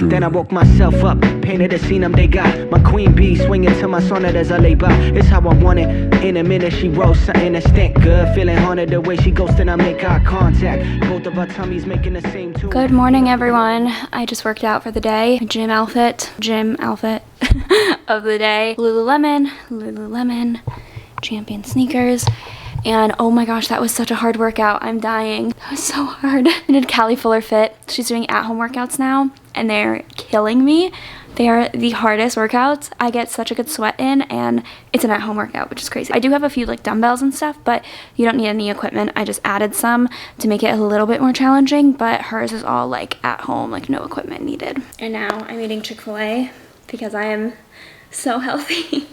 Then I woke myself up, painted the scene they got. My queen bee swinging to my sonnet as I lay by. It's how I want it. In a minute she wrote something that stank good. Feeling haunted the way she ghosted, I make eye contact. Both of our tummies making the same tune. Good morning, everyone. I just worked out for the day. Gym outfit of the day. Lululemon, Champion sneakers. And oh my gosh, that was such a hard workout. I'm dying. That was so hard. I did Callie Fuller Fit. She's doing at-home workouts now, and they're killing me. They are the hardest workouts. I get such a good sweat in, and it's an at-home workout, which is crazy. I do have a few like dumbbells and stuff, but you don't need any equipment. I just added some to make it a little bit more challenging, but hers is all like at home, like no equipment needed. And now I'm eating Chick-fil-A because I am so healthy.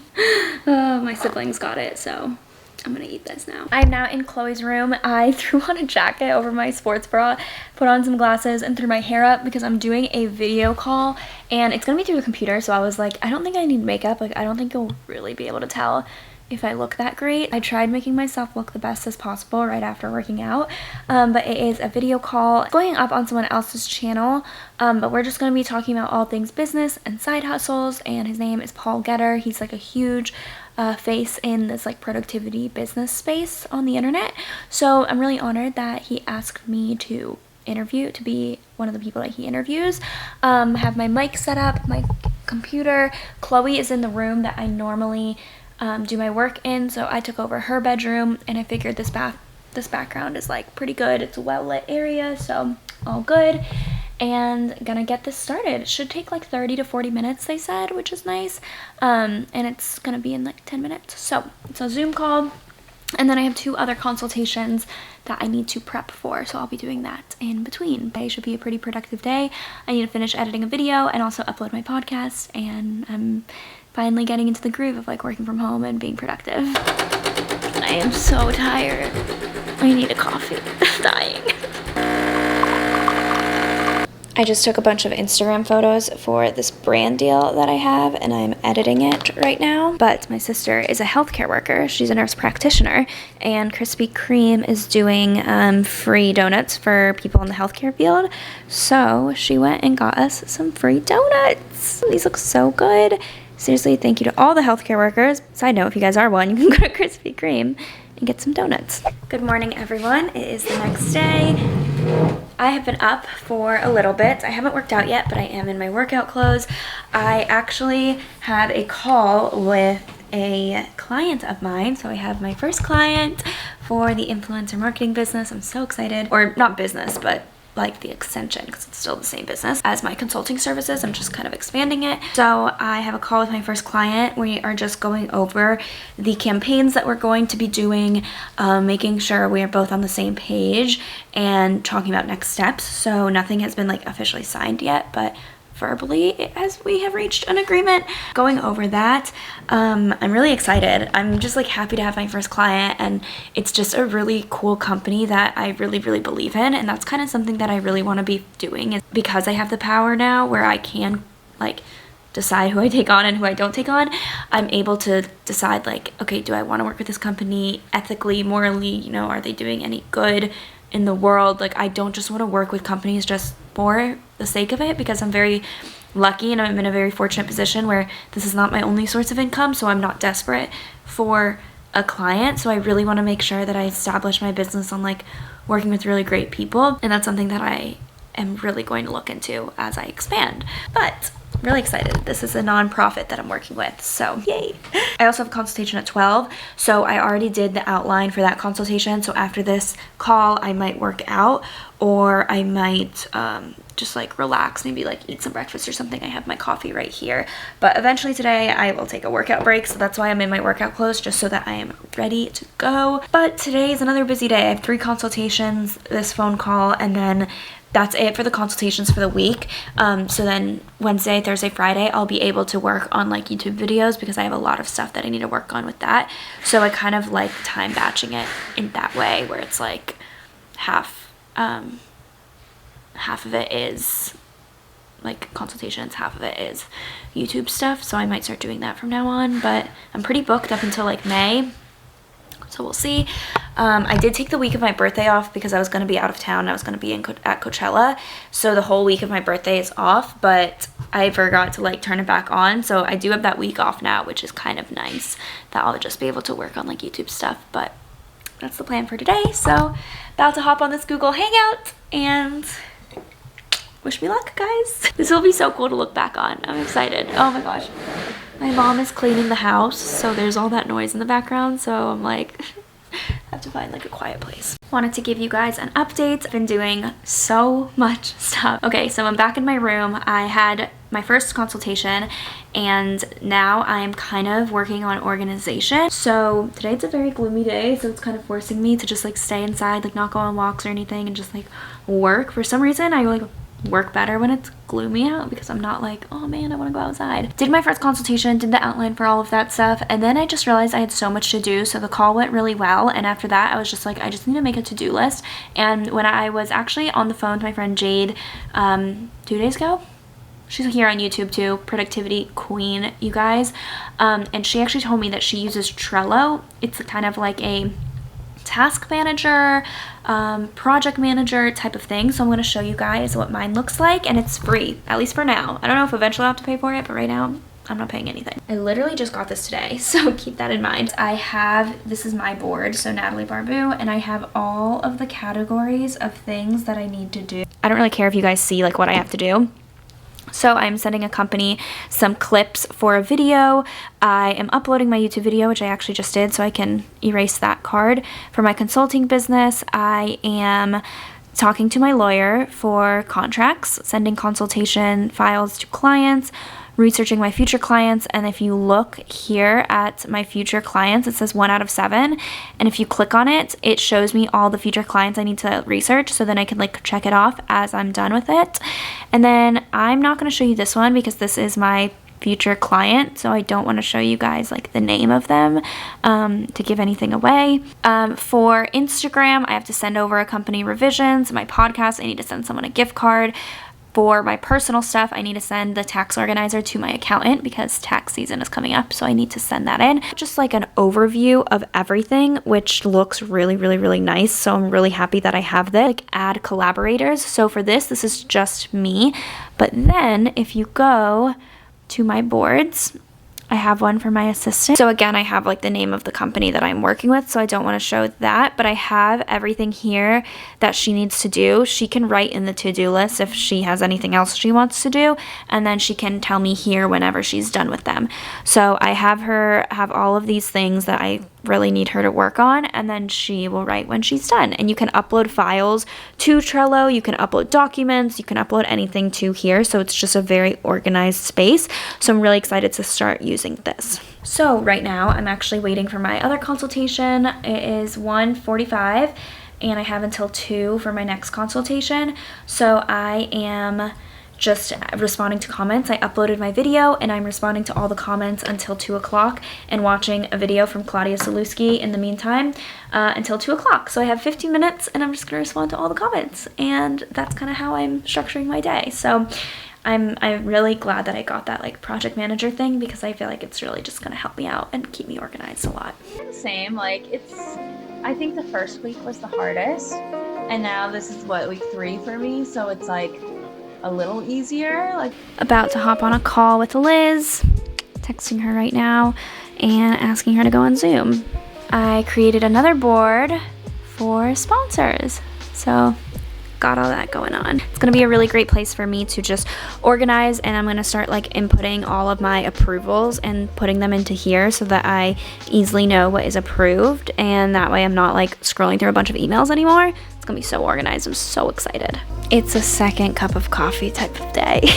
Oh, my siblings got it, so I'm gonna eat this now. I'm now in Chloe's room. I threw on a jacket over my sports bra, put on some glasses, and threw my hair up because I'm doing a video call and it's gonna be through the computer. So I was like, I don't think I need makeup. Like, I don't think you'll really be able to tell if I look that great. I tried making myself look the best as possible right after working out, but it is a video call going up on someone else's channel, but we're just going to be talking about all things business and side hustles. And his name is Paul Getter. He's like a huge face in this like productivity business space on the internet, so I'm really honored that he asked me to be one of the people that he interviews. Have my mic set up, my computer. Chloe is in the room that I normally do my work in, so I took over her bedroom, and I figured this background is like pretty good. It's a well lit area, so all good. And gonna get this started. It should take like 30 to 40 minutes, they said, which is nice. And it's gonna be in like 10 minutes. So it's a Zoom call, and then I have 2 other consultations that I need to prep for, so I'll be doing that in between. Today should be a pretty productive day. I need to finish editing a video and also upload my podcast, and I'm finally getting into the groove of like working from home and being productive. I am so tired. I need a coffee. I'm dying. I just took a bunch of Instagram photos for this brand deal that I have, and I'm editing it right now. But my sister is a healthcare worker. She's a nurse practitioner, and Krispy Kreme is doing free donuts for people in the healthcare field. So she went and got us some free donuts. These look so good. Seriously, thank you to all the healthcare workers. Side note, if you guys are one, you can go to Krispy Kreme and get some donuts. Good morning, everyone. It is the next day. I have been up for a little bit. I haven't worked out yet, but I am in my workout clothes. I actually had a call with a client of mine. So I have my first client for the influencer marketing business. I'm so excited. Or not business, but like the extension, because it's still the same business as my consulting services. I'm just kind of expanding it. So I have a call with my first client. We are just going over the campaigns that we're going to be doing, making sure we are both on the same page and talking about next steps. So nothing has been like officially signed yet, but verbally as we have reached an agreement. Going over that, I'm really excited. I'm just like happy to have my first client, and it's just a really cool company that I really believe in, and that's kind of something that I really want to be doing, is because I have the power now where I can like decide who I take on and who I don't take on. I'm able to decide like, okay, do I want to work with this company ethically, morally, you know, are they doing any good in the world? Like, I don't just want to work with companies just for the sake of it, because I'm very lucky and I'm in a very fortunate position where this is not my only source of income, so I'm not desperate for a client. So I really want to make sure that I establish my business on like working with really great people, and that's something that I am really going to look into as I expand. But I'm really excited. This is a nonprofit that I'm working with, so yay. I also have a consultation at 12, so I already did the outline for that consultation. So after this call, I might work out, or I might just like relax, maybe like eat some breakfast or something. I have my coffee right here, but eventually today I will take a workout break, so that's why I'm in my workout clothes, just so that I am ready to go. But today is another busy day. I have 3 consultations, this phone call, and then that's it for the consultations for the week. So then Wednesday, Thursday, Friday, I'll be able to work on like YouTube videos, because I have a lot of stuff that I need to work on with that. So I kind of like time batching it in that way, where it's like half of it is like consultations, half of it is YouTube stuff. So I might start doing that from now on, but I'm pretty booked up until like May, so we'll see. I did take the week of my birthday off because I was going to be out of town. I was going to be at Coachella. So the whole week of my birthday is off, but I forgot to like turn it back on. So I do have that week off now, which is kind of nice that I'll just be able to work on like YouTube stuff. But that's the plan for today. So about to hop on this Google Hangout and wish me luck, guys. This will be so cool to look back on. I'm excited. Oh my gosh. My mom is cleaning the house, so there's all that noise in the background. So I'm like, have to find like a quiet place. Wanted to give you guys an update. I've been doing so much stuff. Okay, so I'm back in my room. I had my first consultation and now I'm kind of working on organization. So today it's a very gloomy day, so it's kind of forcing me to just like stay inside, like not go on walks or anything and just like work. For some reason I like work better when it's gloomy out because I'm not like, oh man, I want to go outside. Did my first consultation, did the outline for all of that stuff, and then I just realized I had so much to do. So the call went really well, and after that I was just like, I just need to make a to-do list. And when I was actually on the phone with my friend Jade 2 days ago, she's here on YouTube too, productivity queen, you guys, and she actually told me that she uses Trello. It's kind of like a task manager, project manager type of thing. So I'm going to show you guys what mine looks like, and it's free, at least for now. I don't know if eventually I'll have to pay for it, but right now I'm not paying anything. I literally just got this today, so keep that in mind. This is my board, so Natalie Barbu, and I have all of the categories of things that I need to do. I don't really care if you guys see like what I have to do. So I'm sending a company some clips for a video. I am uploading my YouTube video, which I actually just did, so I can erase that card. For my consulting business, I am talking to my lawyer for contracts, sending consultation files to clients, researching my future clients. And if you look here at my future clients, it says 1 out of 7. And if you click on it, it shows me all the future clients I need to research. So then I can like check it off as I'm done with it. And then I'm not going to show you this one because this is my future client, so I don't want to show you guys like the name of them to give anything away. For Instagram, I have to send over a company revisions. My podcast, I need to send someone a gift card. For my personal stuff, I need to send the tax organizer to my accountant because tax season is coming up, so I need to send that in. Just like an overview of everything, which looks really, really, really nice. So I'm really happy that I have this. Like add collaborators. So for this is just me. But then if you go to my boards, I have one for my assistant. So again, I have like the name of the company that I'm working with, so I don't want to show that, but I have everything here that she needs to do. She can write in the to-do list if she has anything else she wants to do, and then she can tell me here whenever she's done with them. So I have her have all of these things that I really need her to work on, and then she will write when she's done. And you can upload files to Trello, you can upload documents, you can upload anything to here, so it's just a very organized space. So I'm really excited to start using this. So right now I'm actually waiting for my other consultation. It is 1:45 and I have until 2 for my next consultation. So I am just responding to comments. I uploaded my video and I'm responding to all the comments until 2 o'clock and watching a video from Claudia Saluski in the meantime until 2 o'clock. So I have 15 minutes and I'm just gonna respond to all the comments, and that's kind of how I'm structuring my day. So I'm really glad that I got that like project manager thing because I feel like it's really just gonna help me out and keep me organized a lot. Same, like I think the first week was the hardest, and now this is what, week 3 for me, so it's like a little easier. Like about to hop on a call with Liz, texting her right now and asking her to go on Zoom. I created another board for sponsors, so got all that going on. It's gonna be a really great place for me to just organize, and I'm gonna start like inputting all of my approvals and putting them into here so that I easily know what is approved, and that way I'm not like scrolling through a bunch of emails anymore. It's gonna be so organized. I'm so excited. It's a second cup of coffee type of day.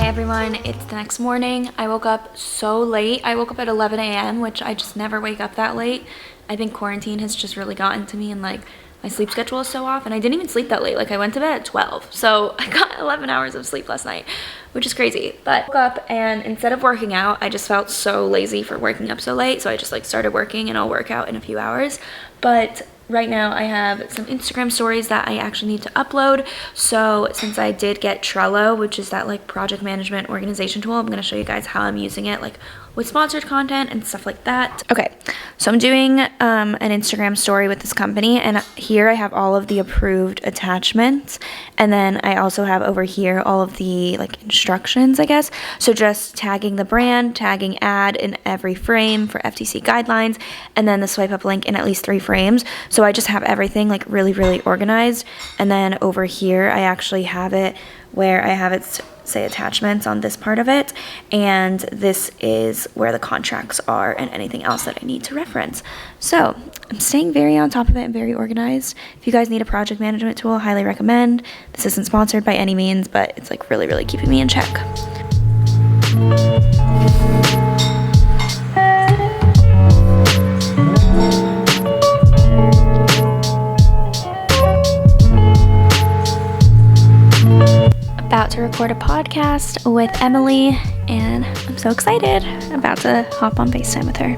Everyone, it's the next morning. I woke up so late. I woke up at 11 a.m., which I just never wake up that late. I think quarantine has just really gotten to me, and like my sleep schedule is so off, and I didn't even sleep that late. Like I went to bed at 12, so I got 11 hours of sleep last night, which is crazy. But I woke up and instead of working out, I just felt so lazy for waking up so late, so I just like started working, and I'll work out in a few hours. But right now I have some Instagram stories that I actually need to upload. So since I did get Trello, which is that like project management organization tool, I'm going to show you guys how I'm using it, like with sponsored content and stuff like that. Okay, so I'm doing an Instagram story with this company, and here I have all of the approved attachments, and then I also have over here all of the like instructions, I guess. So just tagging the brand, tagging ad in every frame for FTC guidelines, and then the swipe up link in at least 3 frames. So I just have everything like really, really organized. And then over here, I actually have it where I have it say attachments on this part of it, and this is where the contracts are and anything else that I need to reference. So I'm staying very on top of it and very organized. If you guys need a project management tool, highly recommend. This isn't sponsored by any means, but it's like really, really keeping me in check. About to record a podcast with Emily, and I'm so excited. I'm about to hop on FaceTime with her.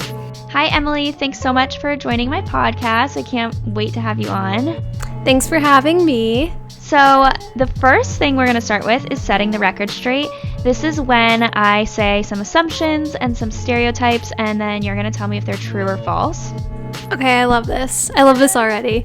Hi, Emily. Thanks so much for joining my podcast. I can't wait to have you on. Thanks for having me. So the first thing we're going to start with is setting the record straight. This is when I say some assumptions and some stereotypes, and then you're going to tell me if they're true or false. Okay, I love this. I love this already.